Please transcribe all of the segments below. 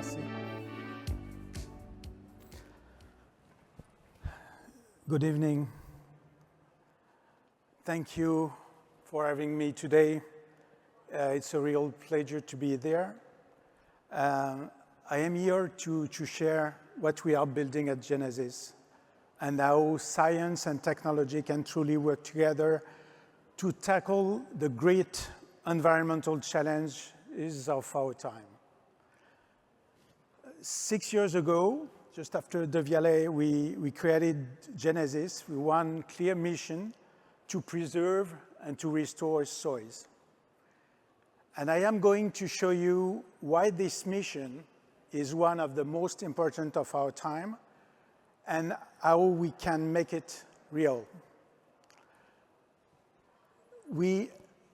Merci. Good evening. Thank you for having me today. It's a real pleasure to be there. I am here to share what we are building at Genesis and how science and technology can truly work together to tackle the great environmental challenges of our time. 6 years ago, just after the Vialet, we created Genesis with one clear mission: to preserve and to restore soils. And I am going to show you why this mission is one of the most important of our time and how we can make it real. We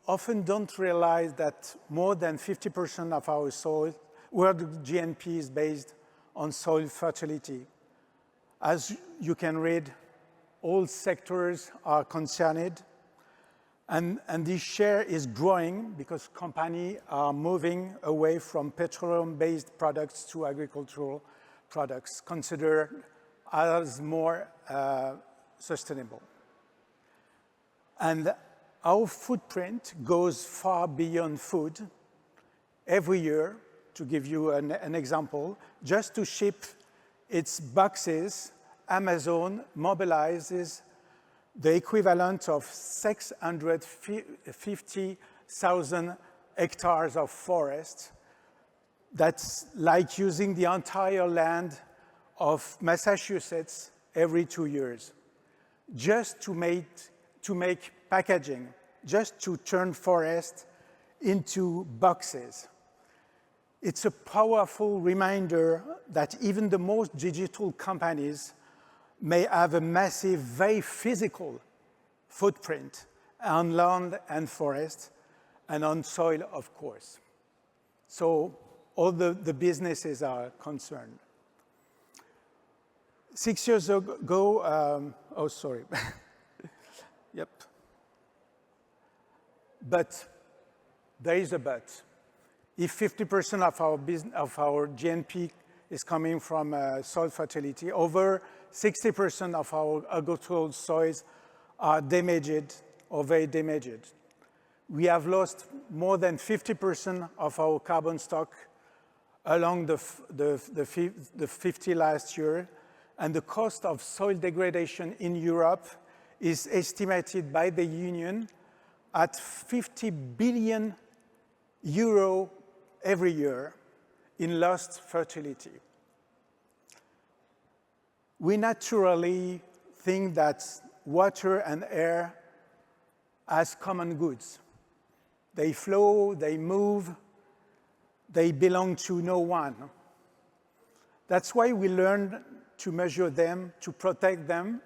often don't realize that more than 50% of our soil, world GNP is based on soil fertility. As you can read, all sectors are concerned, and this share is growing because companies are moving away from petroleum-based products to agricultural products considered as more sustainable. And our footprint goes far beyond food. Every year, to give you an example, just to ship its boxes, Amazon mobilizes the equivalent of 650,000 hectares of forest. That's like using the entire land of Massachusetts every 2 years, just to make packaging, just to turn forest into boxes. It's a powerful reminder that even the most digital companies may have a massive, very physical footprint on land and forest, and on soil, of course. So all the businesses are concerned. 6 years ago, oh, sorry. Yep. But there is a but. If 50% of our GNP is coming from soil fertility, over 60% of our agricultural soils are damaged or very damaged. We have lost more than 50% of our carbon stock along the 50 last year, and the cost of soil degradation in Europe is estimated by the Union at 50 billion euro every year in lost fertility. We naturally think that water and air as common goods. They flow, they move, they belong to no one. That's why we learned to measure them, to protect them,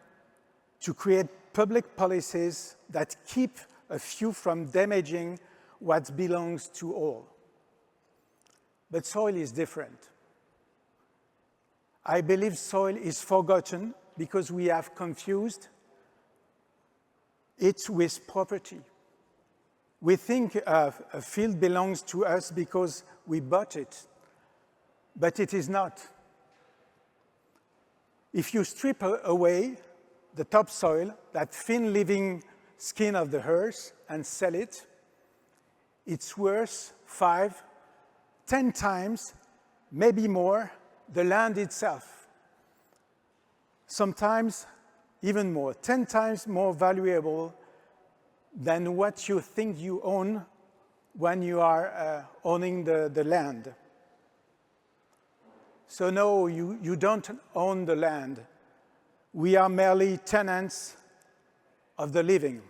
to create public policies that keep a few from damaging what belongs to all. But soil is different. I believe soil is forgotten because we have confused it with property. We think a field belongs to us because we bought it, but it is not. If you strip away the topsoil, that thin living skin of the earth, and sell it, it's worth 5-10 times, maybe more, the land itself. Sometimes even more, 10 times more valuable than what you think you own when you are owning the land. So no, you don't own the land. We are merely tenants of the living.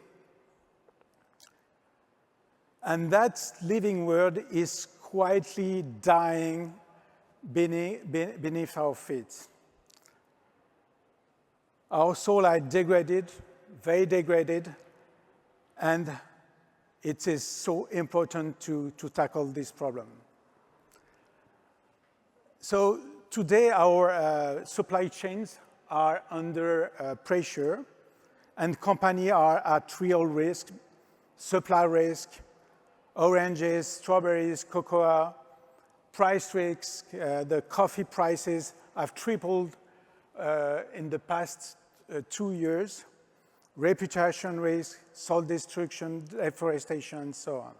And that living world is quietly dying beneath our feet. Our soul are degraded, very degraded, and it is so important to tackle this problem. So today our supply chains are under pressure, and companies are at real risk, supply risk, oranges, strawberries, cocoa, price risks, the coffee prices have tripled in the past 2 years. Reputation risk, soil destruction, deforestation, and so on.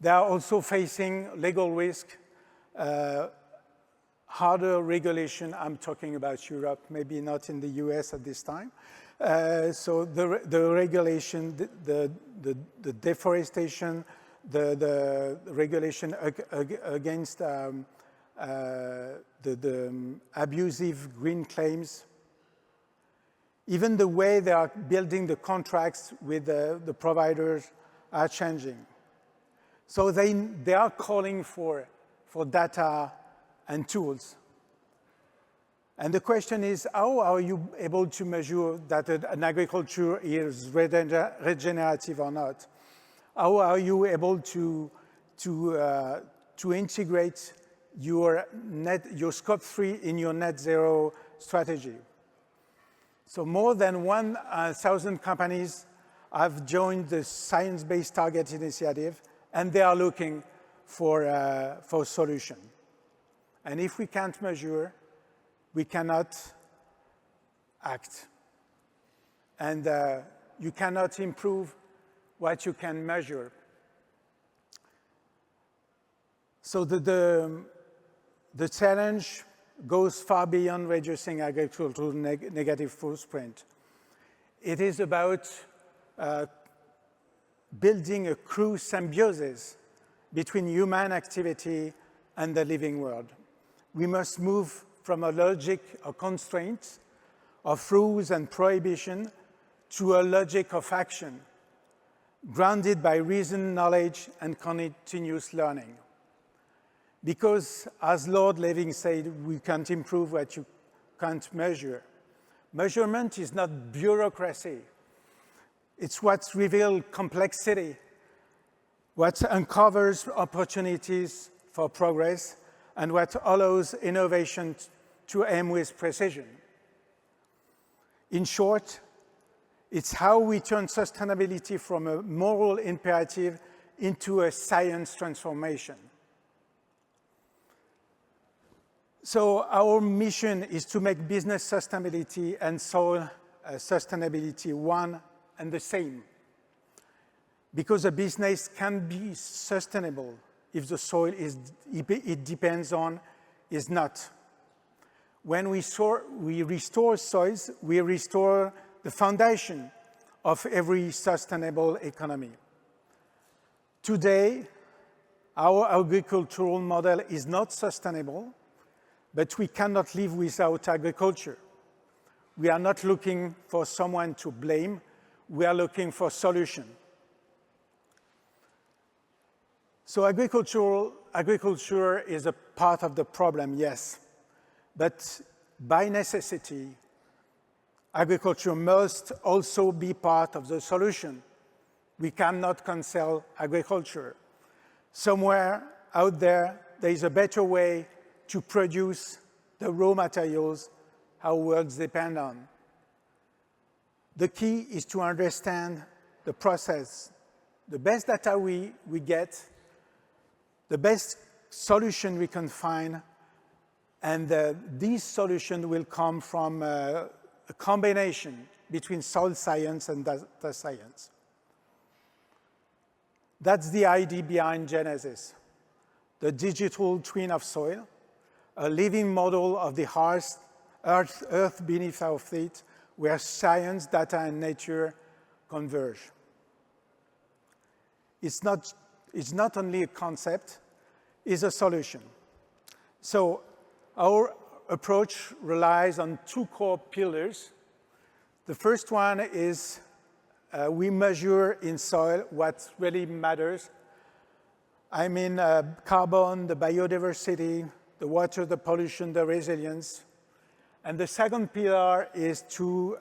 They are also facing legal risk, harder regulation. I'm talking about Europe, maybe not in the US at this time. So the regulation, the deforestation, the regulation against the abusive green claims, even the way they are building the contracts with the providers are changing. So they are calling for data and tools. And the question is, how are you able to measure that an agriculture is regenerative or not? How are you able to integrate your scope 3 in your net zero strategy? So more than 1,000 companies have joined the Science Based Targets initiative, and they are looking for a solution. And if we can't measure, we cannot act. And you cannot improve what you can measure. So the challenge goes far beyond reducing agricultural negative footprint. It is about building a true symbiosis between human activity and the living world. We must move from a logic of constraints, of rules and prohibition, to a logic of action, grounded by reason, knowledge, and continuous learning. Because, as Lord Leving said, we can't improve what you can't measure. Measurement is not bureaucracy. It's what reveals complexity, what uncovers opportunities for progress, and what allows innovation to aim with precision. In short, it's how we turn sustainability from a moral imperative into a science transformation. So our mission is to make business sustainability and soil sustainability one and the same. Because a business can be sustainable if the soil it depends on is not. When we restore soils, we restore the foundation of every sustainable economy. Today, our agricultural model is not sustainable, but we cannot live without agriculture. We are not looking for someone to blame, we are looking for solution. So agriculture is a part of the problem, yes, but by necessity, agriculture must also be part of the solution. We cannot cancel agriculture. Somewhere out there, there is a better way to produce the raw materials our worlds depend on. The key is to understand the process. The best data we get, the best solution we can find, and this solution will come from a combination between soil science and data science. That's the idea behind Genesis, the digital twin of soil, a living model of the earth beneath our feet, where science, data, and nature converge. It's not only a concept, it's a solution. So our approach relies on two core pillars. The first one is we measure in soil what really matters. I mean carbon, the biodiversity, the water, the pollution, the resilience. And the second pillar is to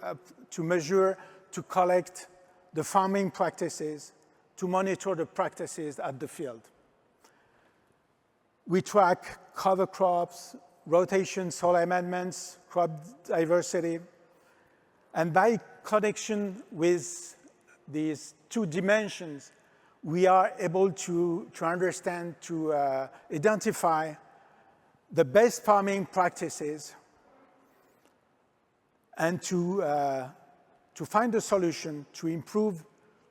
measure, to collect the farming practices, to monitor the practices at the field. We track cover crops, rotation, soil amendments, crop diversity, and by connection with these two dimensions, we are able to understand, to identify the best farming practices and to find a solution to improve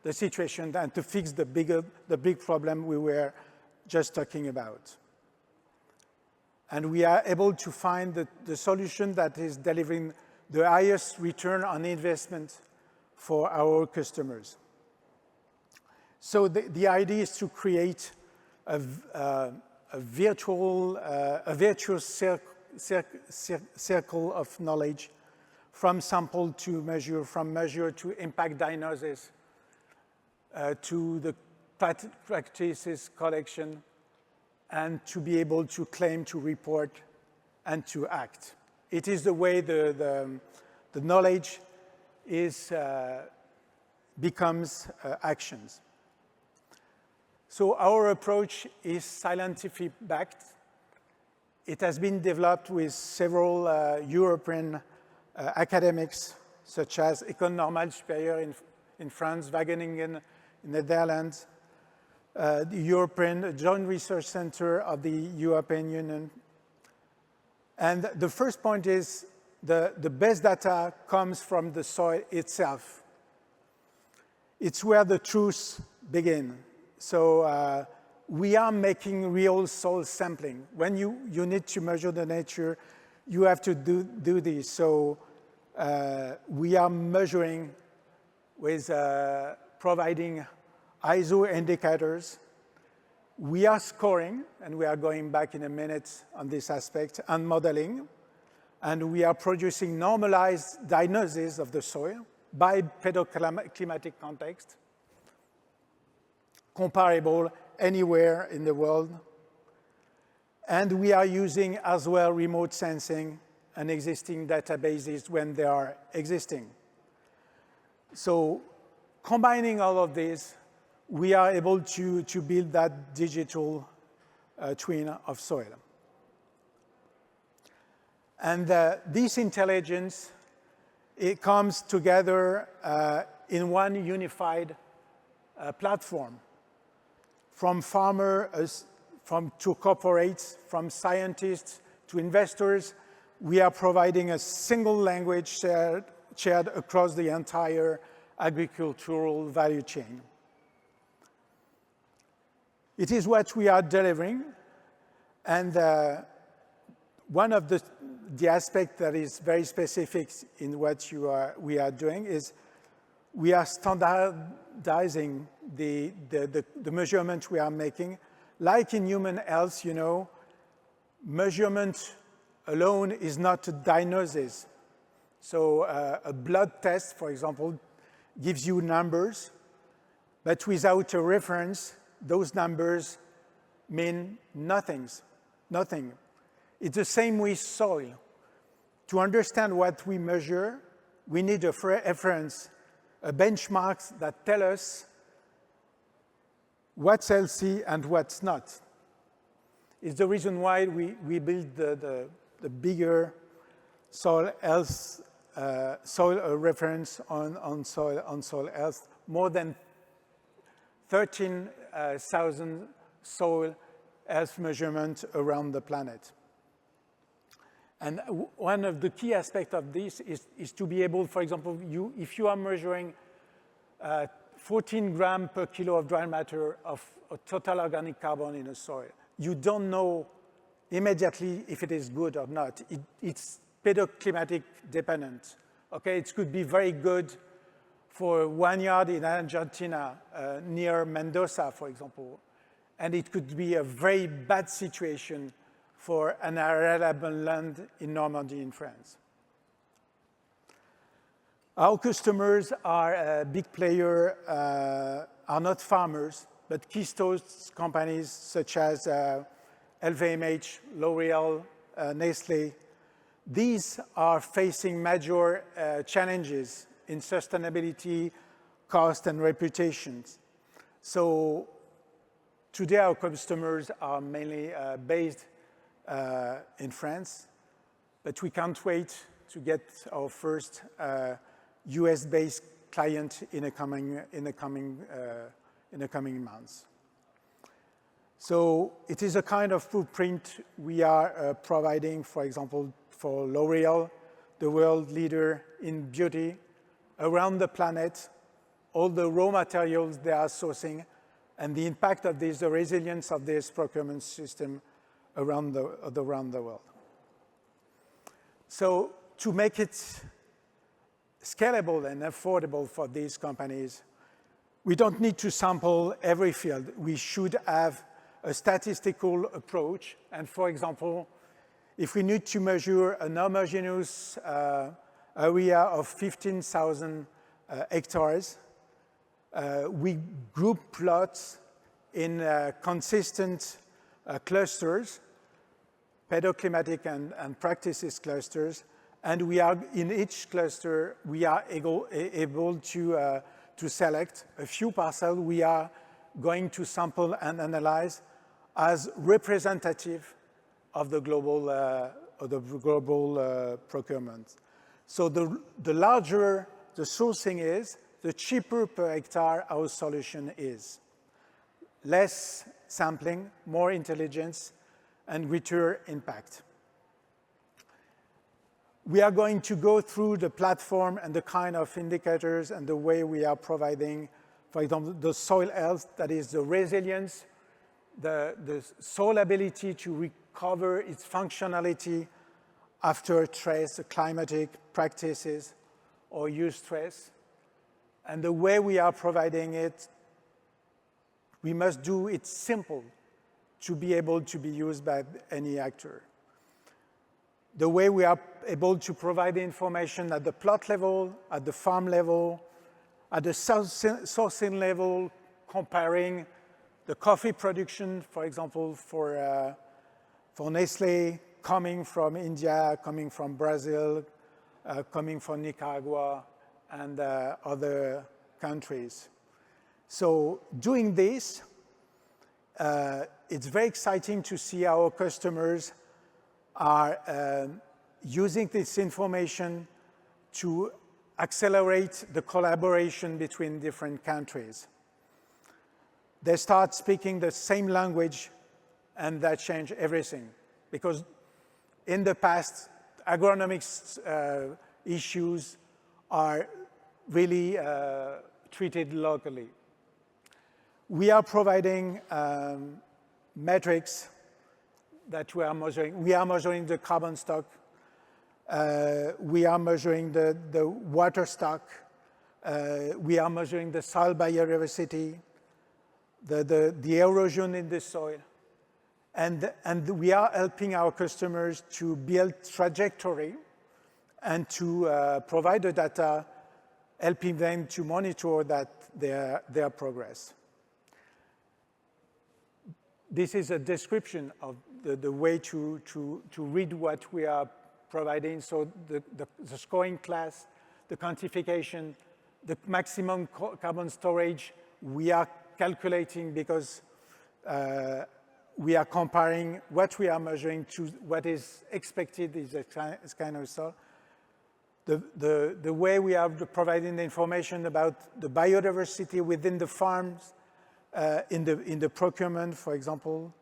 the situation and to fix the big problem we were just talking about. And we are able to find the solution that is delivering the highest return on investment for our customers. So the idea is to create a virtuous circle of knowledge, from sample to measure, from measure to impact diagnosis, to the practices collection, and to be able to claim, to report, and to act. It is the way the knowledge becomes actions. So our approach is scientific backed. It has been developed with several European academics, such as École Normale Supérieure in France, Wageningen in the Netherlands, the European Joint Research Center of the European Union. And the first point is the best data comes from the soil itself. It's where the truth begins. So we are making real soil sampling. When you need to measure the nature, you have to do this. So we are measuring with providing ISO indicators. We are scoring, and we are going back in a minute on this aspect, and modeling. And we are producing normalized diagnosis of the soil by pedoclimatic context, comparable anywhere in the world. And we are using as well remote sensing and existing databases when they are existing. So combining all of this, we are able to build that digital twin of soil. And this intelligence, it comes together in one unified platform. From farmers, to corporates, from scientists to investors, we are providing a single language shared across the entire agricultural value chain. It is what we are delivering, and one of the aspects that is very specific in what we are doing is we are standardizing the measurement we are making. Like in human health, you know, measurement alone is not a diagnosis. So a blood test, for example, gives you numbers, but without a reference, those numbers mean nothing. It's the same with soil. To understand what we measure, we need a reference, a benchmark that tell us what's healthy and what's not. It's the reason why we build the bigger soil health, soil reference on soil health, more than 13,000 soil health measurements around the planet. And one of the key aspects of this is to be able, for example, if you are measuring 14 grams per kilo of dry matter of total organic carbon in a soil, you don't know immediately if it is good or not. It's pedoclimatic dependent. Okay, it could be very good for 1 yard in Argentina, near Mendoza, for example, and it could be a very bad situation for an arable land in Normandy in France. Our customers are a big player, are not farmers, but keystone companies such as LVMH, L'Oreal, Nestlé. These are facing major challenges in sustainability, cost, and reputations. So today our customers are mainly based in France, but we can't wait to get our first US-based client in the in the coming months. So it is a kind of footprint we are providing, for example, for L'Oreal, the world leader in beauty, around the planet, all the raw materials they are sourcing, and the impact of this, the resilience of this procurement system around the world. So to make it scalable and affordable for these companies, we don't need to sample every field. We should have a statistical approach. And for example, if we need to measure an homogeneous area of 15,000 hectares, we group plots in consistent clusters, pedoclimatic and practices clusters, and we are, in each cluster, we are able to select a few parcels we are going to sample and analyze as representative of the global, procurement. So the larger the sourcing is, the cheaper per hectare our solution is. Less sampling, more intelligence, and greater impact. We are going to go through the platform and the kind of indicators and the way we are providing, for example, the soil health, that is the resilience, the soil ability to recover its functionality after stress, the climatic practices or use stress. And the way we are providing it, we must do it simple to be able to be used by any actor. The way we are able to provide the information at the plot level, at the farm level, at the sourcing level, comparing the coffee production, for example, for Nestlé, coming from India, coming from Brazil, coming from Nicaragua, and other countries. So doing this, it's very exciting to see our customers are using this information to accelerate the collaboration between different countries. They start speaking the same language, and that changed everything. Because in the past, agronomics issues are really treated locally. We are providing metrics that we are measuring. We are measuring the carbon stock. We are measuring the water stock. We are measuring the soil biodiversity, the erosion in the soil. And we are helping our customers to build trajectory and to provide the data, helping them to monitor their progress. This is a description of the way to read what we are providing. So the scoring class, the quantification, the maximum carbon storage, we are calculating because we are comparing what we are measuring to what is expected is a kind of soil. The way we are providing the information about the biodiversity within the farms, in the procurement, for example.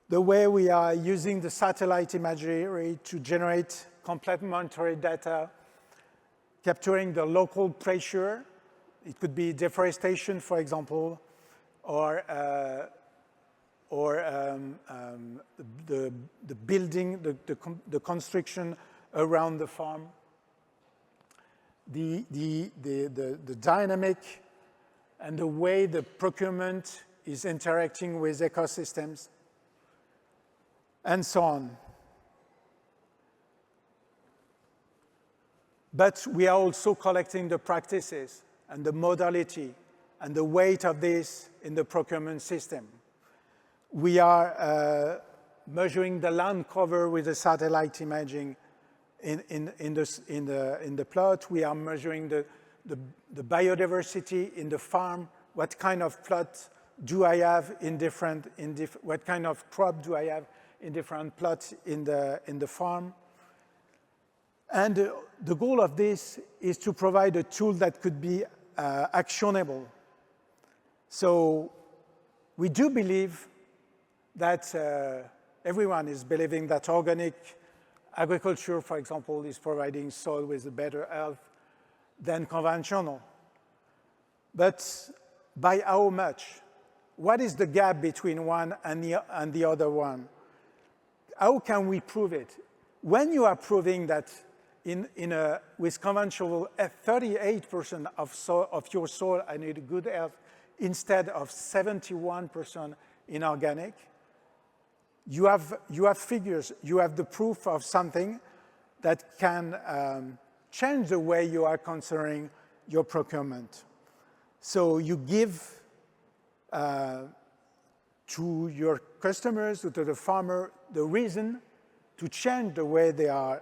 The way we are using the satellite imagery to generate complementary data, capturing the local pressure. It could be deforestation, for example, or the building, the construction around the farm. The dynamic and the way the procurement is interacting with ecosystems, and so on. But we are also collecting the practices and the modality and the weight of this in the procurement system. We are measuring the land cover with the satellite imaging in the plot. We are measuring the biodiversity in the farm. What kind of plot do I have what kind of crop do I have in different plots in the farm? And the goal of this is to provide a tool that could be actionable So we do believe that everyone is believing that organic agriculture, for example, is providing soil with a better health than conventional. But by how much? What is the gap between one and the other one? How can we prove it? When you are proving that with conventional 38% of your soil I need good health instead of 71% in organic, you have figures, you have the proof of something that can change the way you are considering your procurement. So you give to your customers, to the farmer, the reason to change the way they are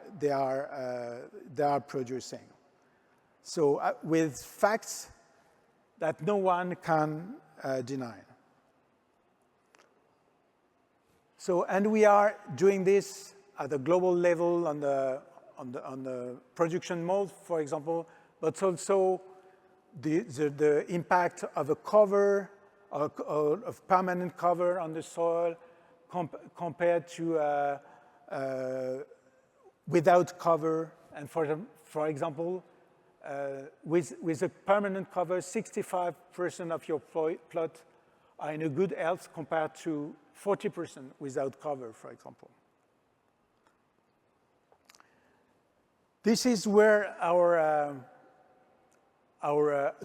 producing. So with facts that no one can deny. So, and we are doing this at a global level on the production mode, for example, but also the impact of a cover, of permanent cover on the soil compared to without cover. And for example, with a permanent cover, 65% of your plot are in a good health compared to 40% without cover, for example. This is where our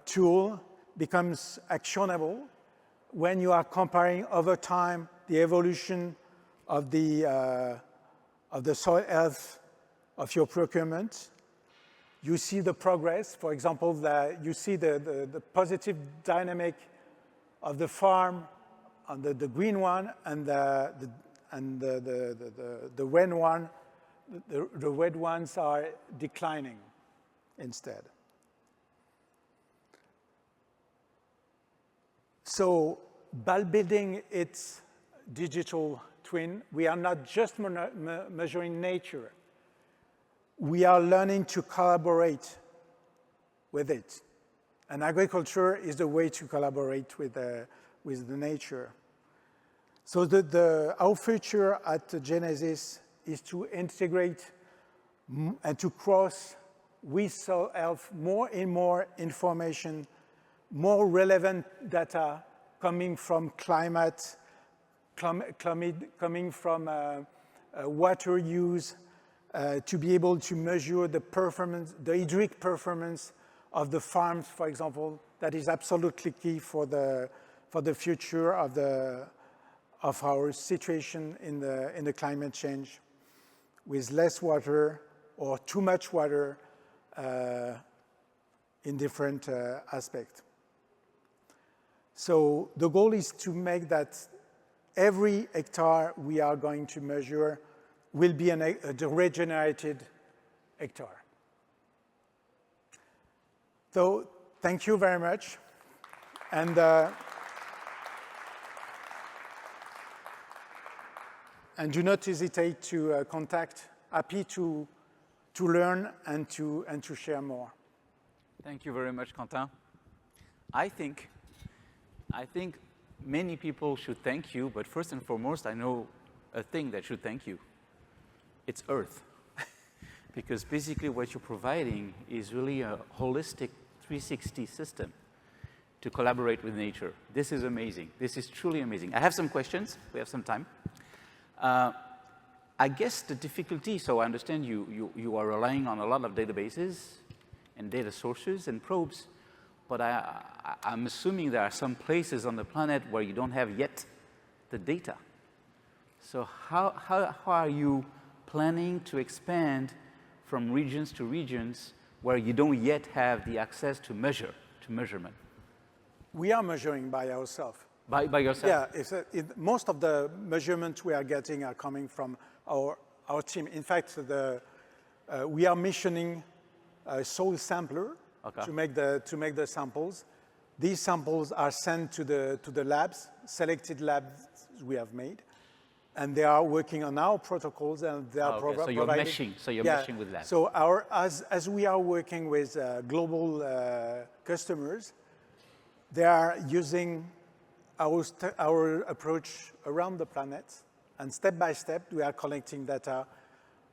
tool becomes actionable when you are comparing over time the evolution of the soil health of your procurement. You see the progress. For example, you see the positive dynamic of the farm on the green one and the red one. The red ones are declining instead. So by building its digital twin, we are not just measuring nature. We are learning to collaborate with it. And agriculture is the way to collaborate with the nature. So our future at Genesis is to integrate and to cross with soil health more and more information, more relevant data coming from climate, coming from water use, to be able to measure the performance, the hydric performance of the farms, for example. That is absolutely key for the future of our situation in the climate change, with less water or too much water in different aspects. So the goal is to make that every hectare we are going to measure will be a regenerated hectare. So thank you very much. And do not hesitate to contact. Happy to learn and to share more. Thank you very much, Quentin. I think many people should thank you, but first and foremost, I know a thing that should thank you. It's Earth. Because basically what you're providing is really a holistic 360 system to collaborate with nature. This is amazing. This is truly amazing. I have some questions. We have some time. I guess the difficulty, so I understand you are relying on a lot of databases and data sources and probes, but I'm assuming there are some places on the planet where you don't have yet the data. So how are you planning to expand from regions to regions where you don't yet have the access to measurement? We are measuring by ourselves. By yourself? Yeah, most of the measurements we are getting are coming from our team. In fact, we are missioning a soil sampler to make the samples. These samples are sent to the labs, selected labs we have made, and they are working on our protocols, and they are so you're meshing. So you're meshing with labs. So as we are working with global customers, They are using our approach around the planet, and step by step, we are collecting data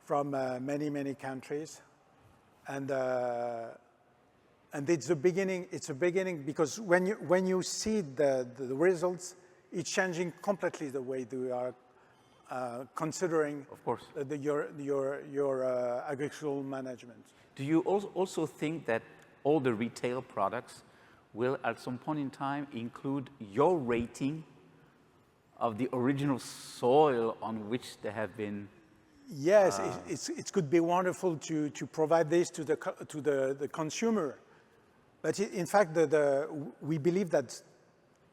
from many, many countries. And it's a beginning. It's a beginning because when you see the results, it's changing completely the way we are considering, of course, your agricultural management. Do you also think that all the retail products will, at some point in time, include your rating of the original soil on which they have been? Yes, it could be wonderful to provide this to the consumer. But in fact, we believe that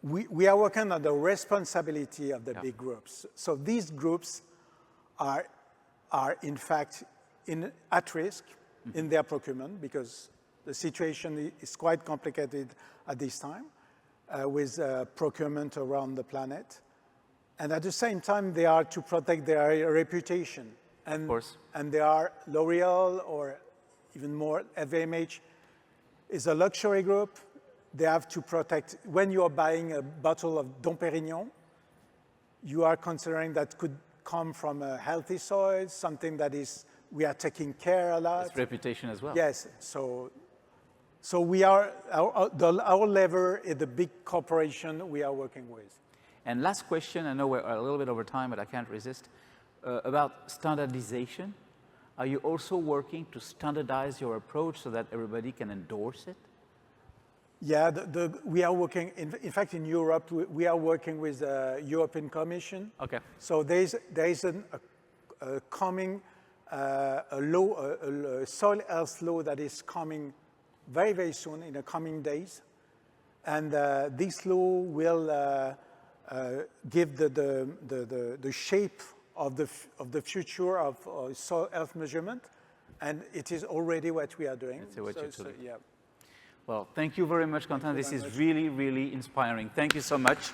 we are working on the responsibility of the big groups. So these groups are in fact at risk in their procurement because the situation is quite complicated at this time with procurement around the planet. And at the same time, they are to protect their reputation. And, of course. And they are L'Oreal or even more, LVMH is a luxury group. They have to protect, when you are buying a bottle of Dom Pérignon, you are considering that could come from a healthy soil, something that we are taking care a lot. It's reputation as well. Yes, so we are, our lever is the big corporation we are working with. And last question, I know we're a little bit over time, but I can't resist, about standardization. Are you also working to standardize your approach so that everybody can endorse it? Yeah, we are working, in fact, in Europe, we are working with the European Commission. Okay. So there is a coming a soil health law that is coming very, very soon, in the coming days. And this law will give the shape of the future of soil health measurement. And it is already what we are doing. Yeah. Well, thank you very much, Quentin. This is really, really inspiring. Thank you so much.